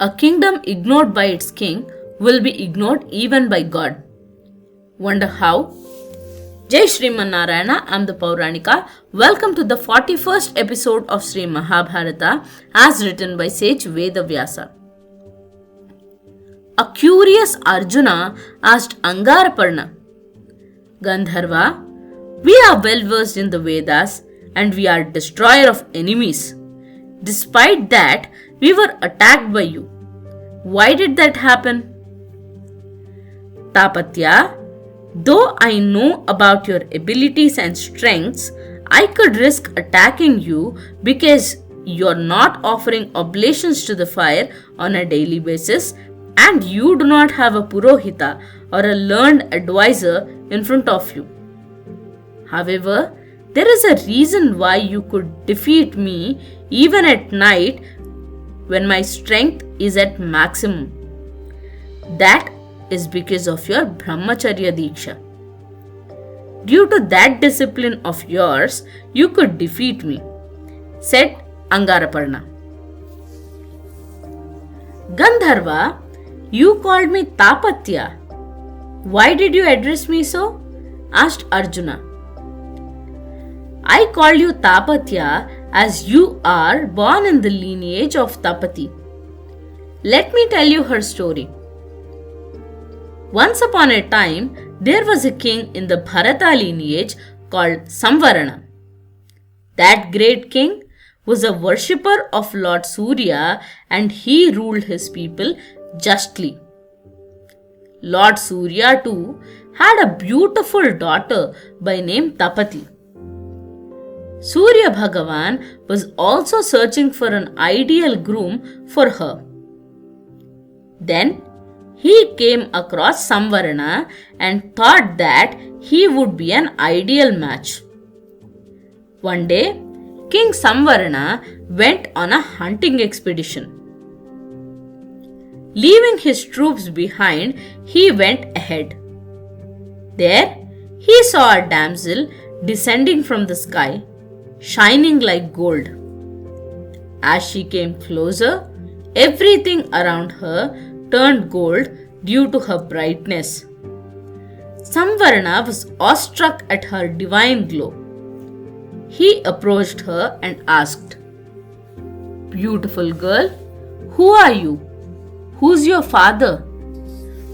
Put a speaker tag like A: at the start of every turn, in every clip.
A: A kingdom ignored by its king will be ignored even by God. Wonder how? Jai Sriman Narayana, I am the Pauranika. Welcome to the 41st episode of Sri Mahabharata as written by sage Vedavyasa. A curious Arjuna asked Angaaraparna, Gandharva, we are well versed in the Vedas and we are destroyer of enemies. Despite that, we were attacked by you. Why did that happen? Tapatya, though I know about your abilities and strengths, I could risk attacking you because you're not offering oblations to the fire on a daily basis and you do not have a Purohita or a learned advisor in front of you. However, there is a reason why you could defeat me even at night when my strength is at maximum. That is because of your Brahmacharya Diksha. Due to that discipline of yours, you could defeat me, said Angaaraparna. Gandharva, you called me Tapatya. Why did you address me so? Asked Arjuna. I called you Tapatya as you are born in the lineage of Tapati. Let me tell you her story. Once upon a time, there was a king in the Bharata lineage called Samvarana. That great king was a worshipper of Lord Surya and he ruled his people justly. Lord Surya too had a beautiful daughter by name Tapati. Surya Bhagavan was also searching for an ideal groom for her. Then he came across Samvarana and thought that he would be an ideal match. One day, King Samvarana went on a hunting expedition. Leaving his troops behind, he went ahead. There, he saw a damsel descending from the sky, shining like gold. As she came closer, everything around her turned gold due to her brightness. Samvarana was awestruck at her divine glow. He approached her and asked, Beautiful girl, who are you? Who's your father?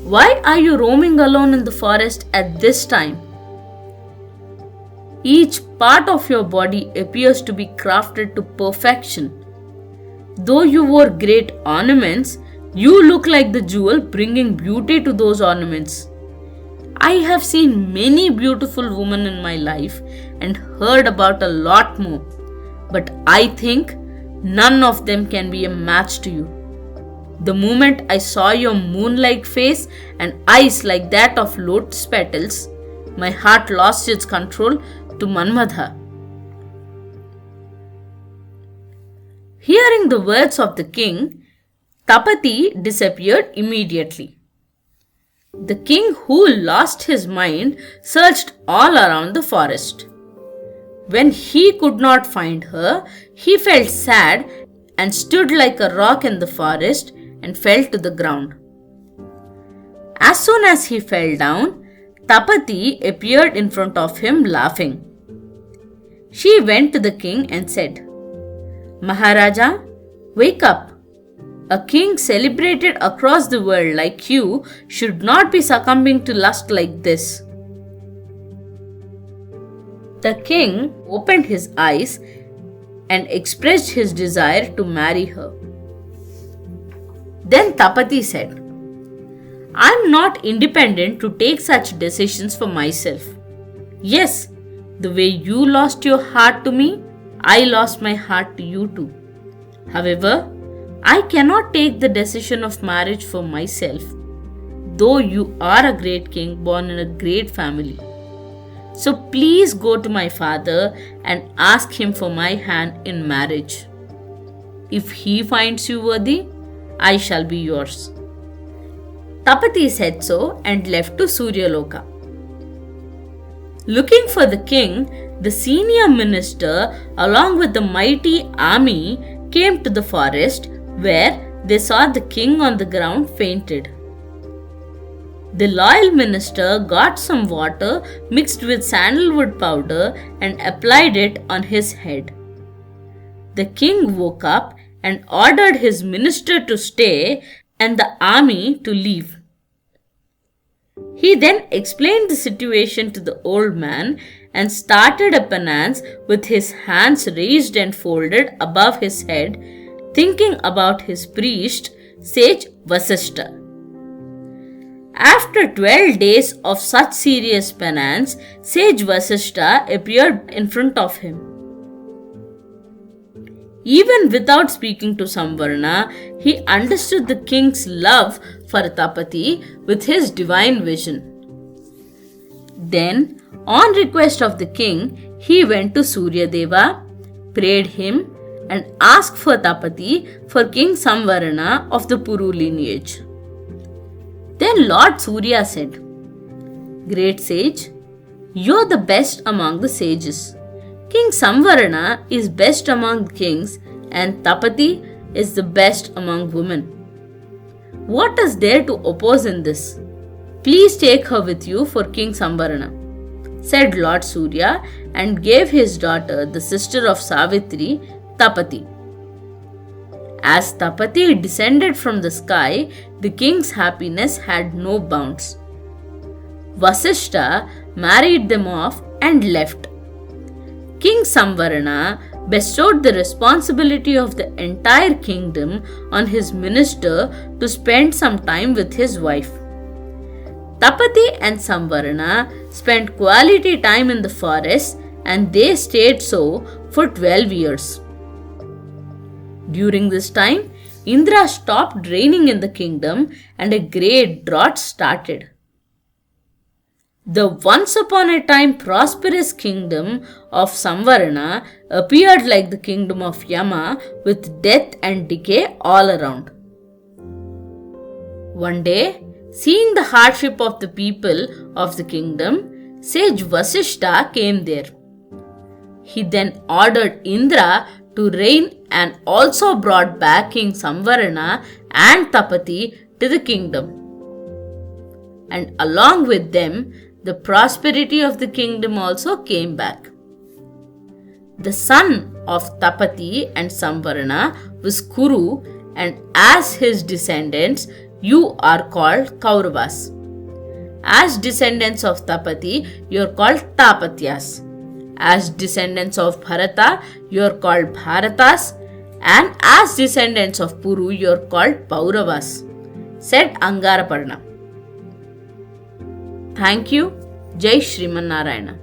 A: Why are you roaming alone in the forest at this time? Each part of your body appears to be crafted to perfection. Though you wore great ornaments, you look like the jewel bringing beauty to those ornaments. I have seen many beautiful women in my life and heard about a lot more, but I think none of them can be a match to you. The moment I saw your moon-like face and eyes like that of lotus petals, my heart lost its control to Manmadha. Hearing the words of the king, Tapati disappeared immediately. The king, who lost his mind, searched all around the forest. When he could not find her, he felt sad and stood like a rock in the forest and fell to the ground. As soon as he fell down, Tapati appeared in front of him laughing. She went to the king and said, Maharaja, wake up. A king celebrated across the world like you should not be succumbing to lust like this. The king opened his eyes and expressed his desire to marry her. Then Tapati said, I am not independent to take such decisions for myself. Yes, the way you lost your heart to me, I lost my heart to you too. However, I cannot take the decision of marriage for myself, though you are a great king born in a great family. So please go to my father and ask him for my hand in marriage. If he finds you worthy, I shall be yours. Tapati said so and left to Suryaloka. Looking for the king, the senior minister along with the mighty army came to the forest where they saw the king on the ground fainted. The loyal minister got some water mixed with sandalwood powder and applied it on his head. The king woke up and ordered his minister to stay and the army to leave. He then explained the situation to the old man and started a penance with his hands raised and folded above his head, thinking about his priest, sage Vasishtha. After 12 days of such serious penance, sage Vasishtha appeared in front of him. Even without speaking to Samvarana, he understood the king's love for Tapati with his divine vision. Then, on request of the king, he went to Suryadeva, prayed him, and asked for Tapati for King Samvarana of the Puru lineage. Then Lord Surya said, "Great sage, you are the best among the sages. King Samvarana is best among kings and Tapati is the best among women. What is there to oppose in this? Please take her with you for King Samvarana," said Lord Surya and gave his daughter, the sister of Savitri, Tapati. As Tapati descended from the sky, the king's happiness had no bounds. Vasishtha married them off and left. King Samvarana bestowed the responsibility of the entire kingdom on his minister to spend some time with his wife. Tapati and Samvarana spent quality time in the forest and they stayed so for 12 years. During this time, Indra stopped raining in the kingdom and a great drought started. The once upon a time prosperous kingdom of Samvarana appeared like the kingdom of Yama with death and decay all around. One day, seeing the hardship of the people of the kingdom, sage Vasishtha came there. He then ordered Indra to reign and also brought back King Samvarana and Tapati to the kingdom. And along with them, the prosperity of the kingdom also came back. The son of Tapati and Samvarana was Kuru, and as his descendants, you are called Kauravas. As descendants of Tapati, you are called Tapatyas. As descendants of Bharata, you are called Bharatas. And as descendants of Puru, you are called Pauravas, said Angaaraparna. Thank you. Jai Shriman Narayana.